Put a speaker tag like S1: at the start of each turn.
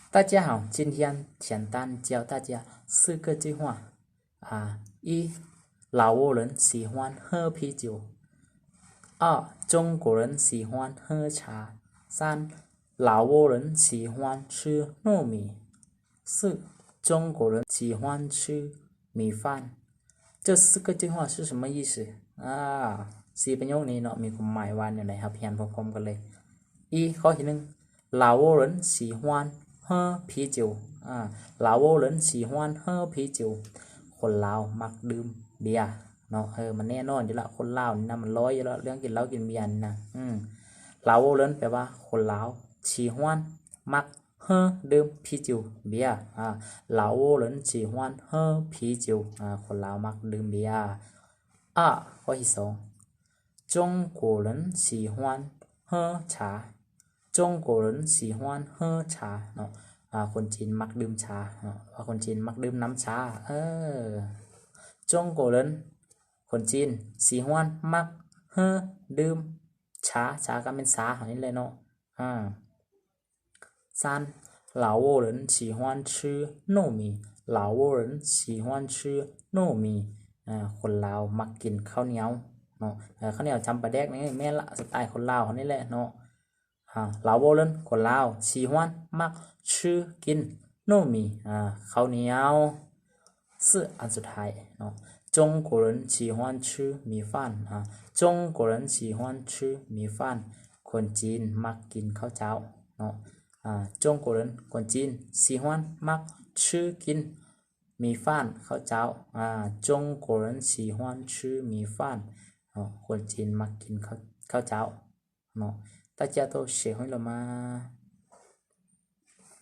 S1: 大家好，今天简单教大家4个句话一，老挝人喜欢喝啤酒。二，中国人喜欢喝茶。三，老挝人喜欢吃糯米。四，中国人喜欢吃米饭。这4个句话是什么意思4ประโยคนี้เนาะมีความหมายว่าอย่างไรครับเพียนพร้อมๆกันเลยข้อที่1老挝人喜欢喝啤酒老挝人喜欢喝啤酒คนลาวมักดื่มเบียร์เนาะมันแน่นอนอยู่ละคนลาวนี่นะมันร้อยอยู่แล้วเรื่องกินเหล้ากินเบียร์นี่นะลาวเลินแปลว่าคนลาว喜欢มักเฮดื่ม啤酒เบียร์ลาวเลิน喜欢喝啤酒คนลาวมักดื่มเบียร์ข้อที่2中国人喜欢喝茶中国人喜欢喝茶เนาะคนจีนมักดื่มชาว่าคนจีนมักดื่มน้ำชาจงโกเลินคนจีน喜欢มักดื่มชาก็เป็นชาของนี่เลยเนาะ三老挝人喜欢吃糯米老挝人喜欢吃糯米คนลาวมักกินข้าวเหนียวเนาะข้าวเหนียวจำปาแดกนี่แม่ละสไตล์คนลาวของนี่แหละเนาะลาวเลินคนลาว喜欢มักชื่อกิน糯米ข้าวเหนียวอันสุดท้ายเนาะ中国人喜欢吃米饭中国人喜欢吃米饭คนจีนมักกินข้าวเจ้าเนาะ中国人คนจีน喜欢มักชื่อกิน米饭ข้าวเจ้า中国人喜欢吃米饭คนจีนมักกินข้าวเจ้าเนาะ大家都学会了吗